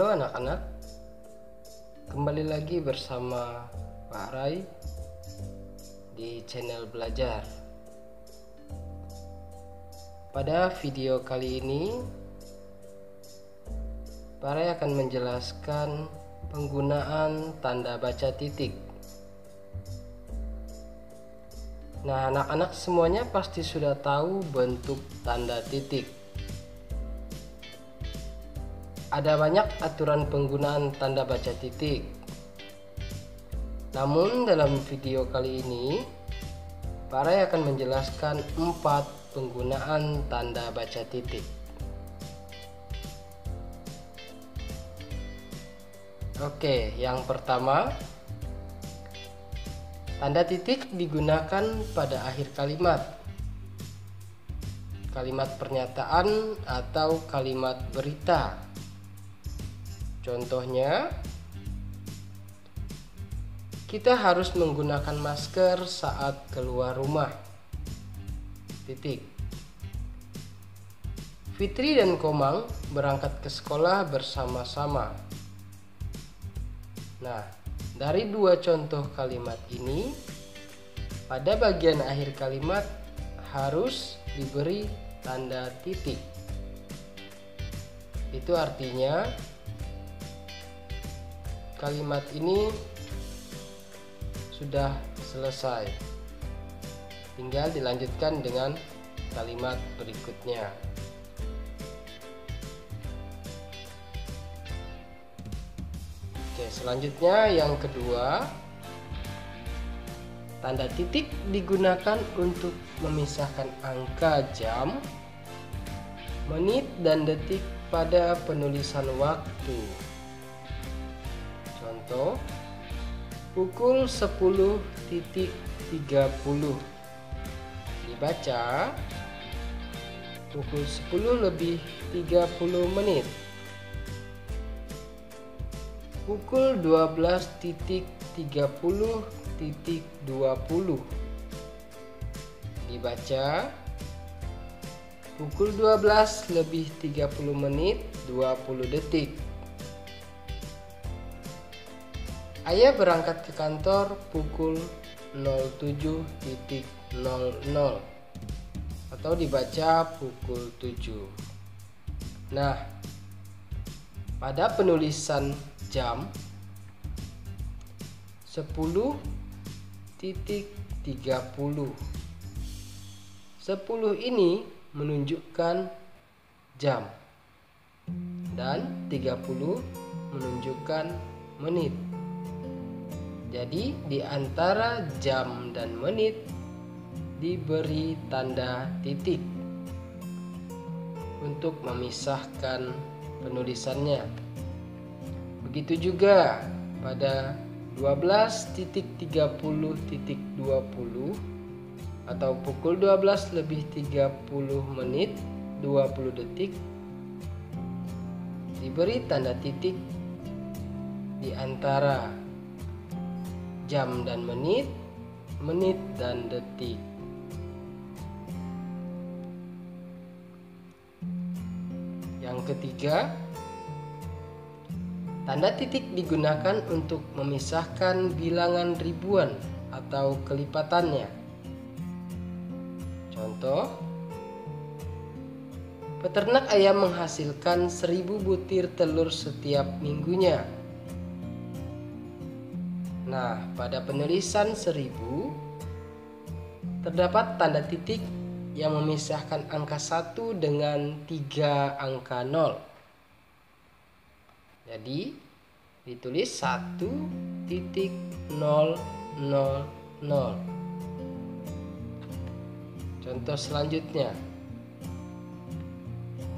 Halo anak-anak, kembali lagi bersama Pak Rai di channel belajar. Pada video kali ini Pak Rai akan menjelaskan penggunaan tanda baca titik. Nah, anak-anak semuanya pasti sudah tahu bentuk tanda titik. Ada banyak aturan penggunaan tanda baca titik. Namun dalam video kali ini Pak Rai akan menjelaskan 4 penggunaan tanda baca titik. Oke, yang pertama, tanda titik digunakan pada akhir kalimat, kalimat pernyataan atau kalimat berita. Contohnya, kita harus menggunakan masker saat keluar rumah. Titik. Fitri dan Komang berangkat ke sekolah bersama-sama. Nah, dari 2 contoh kalimat ini, pada bagian akhir kalimat harus diberi tanda titik. Itu artinya kalimat ini sudah selesai. Tinggal dilanjutkan dengan kalimat berikutnya. Oke, selanjutnya yang kedua, tanda titik digunakan untuk memisahkan angka jam, menit, dan detik pada penulisan waktu. Contoh, pukul 10.30 dibaca pukul 10:30. Pukul 12.30.20 dibaca pukul 12:30:20. Ayah berangkat ke kantor pukul 07.00 atau dibaca pukul 7. Nah, pada penulisan jam 10.30, 10 ini menunjukkan jam dan 30 menunjukkan menit. Jadi di antara jam dan menit diberi tanda titik untuk memisahkan penulisannya. Begitu juga pada 12.30.20 atau pukul 12:30:20 diberi tanda titik di antara jam dan menit, menit dan detik. Yang ketiga, tanda titik digunakan untuk memisahkan bilangan ribuan atau kelipatannya. Contoh, peternak ayam menghasilkan 1000 butir telur setiap minggunya. Nah, pada penulisan 1000 terdapat tanda titik yang memisahkan angka 1 dengan 3 angka 0. Jadi ditulis 1.000. Contoh selanjutnya,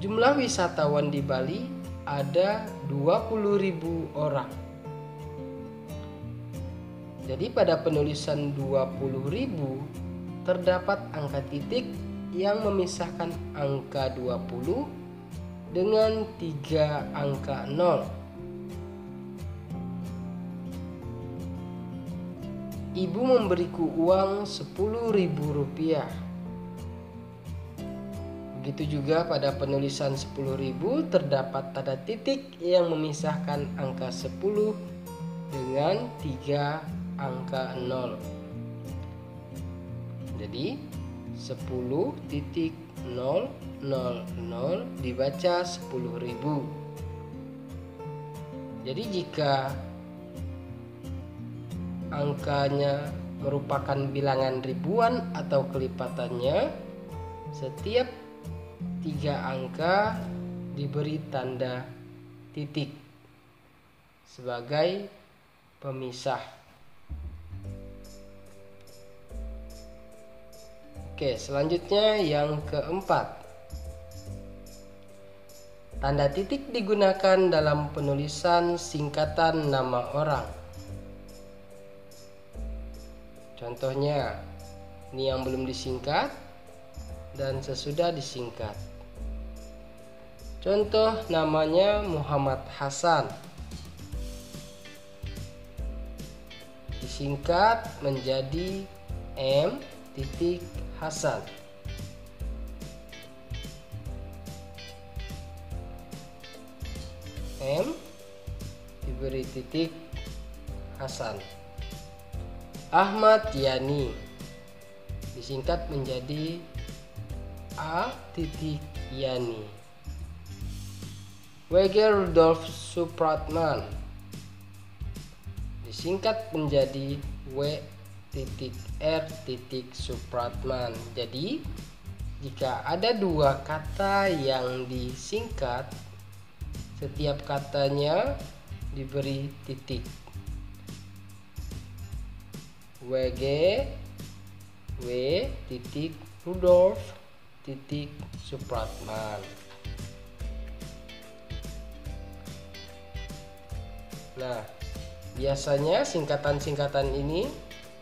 jumlah wisatawan di Bali ada 20.000 orang. Jadi pada penulisan 20.000 terdapat angka titik yang memisahkan angka 20 dengan 3 angka 0. Ibu memberiku uang 10.000 rupiah. Begitu juga pada penulisan 10.000 terdapat tanda titik yang memisahkan angka 10 dengan 3 angka 0. Jadi 10.000 dibaca 10.000. Jadi jika angkanya merupakan bilangan ribuan atau kelipatannya, setiap 3 angka diberi tanda titik sebagai pemisah. Oke, selanjutnya yang keempat. Tanda titik digunakan dalam penulisan singkatan nama orang. Contohnya, ini yang belum disingkat dan sesudah disingkat. Contoh namanya Muhammad Hasan. Disingkat menjadi M. Hasan. M diberi titik Hasan. Ahmad Yani disingkat menjadi A. Yani. W.G. Rudolf Supratman disingkat menjadi W.R. Supratman. Jadi jika ada 2 kata yang disingkat, setiap katanya diberi titik. W.G. W. Rudolf Supratman. Nah, biasanya singkatan-singkatan ini,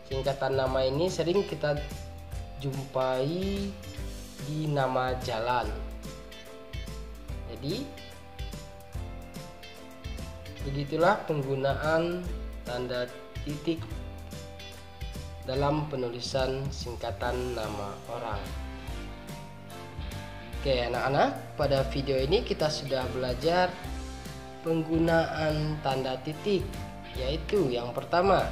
singkatan nama ini sering kita jumpai di nama jalan. Jadi begitulah penggunaan tanda titik dalam penulisan singkatan nama orang. Oke anak-anak, pada video ini kita sudah belajar penggunaan tanda titik, yaitu yang pertama,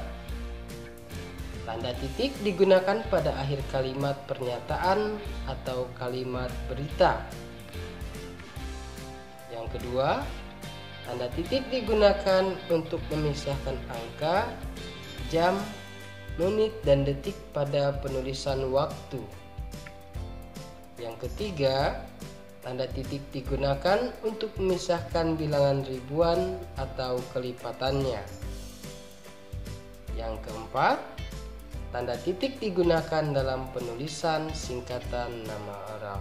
tanda titik digunakan pada akhir kalimat pernyataan atau kalimat berita. Yang kedua, tanda titik digunakan untuk memisahkan angka, jam, menit, dan detik pada penulisan waktu. Yang ketiga, tanda titik digunakan untuk memisahkan bilangan ribuan atau kelipatannya. Yang keempat, tanda titik digunakan dalam penulisan singkatan nama orang.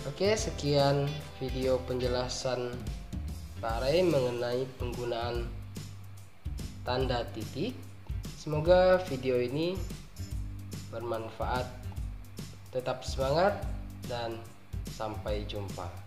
Oke, sekian video penjelasan Pak Ray mengenai penggunaan tanda titik. Semoga video ini bermanfaat. Tetap semangat dan sampai jumpa.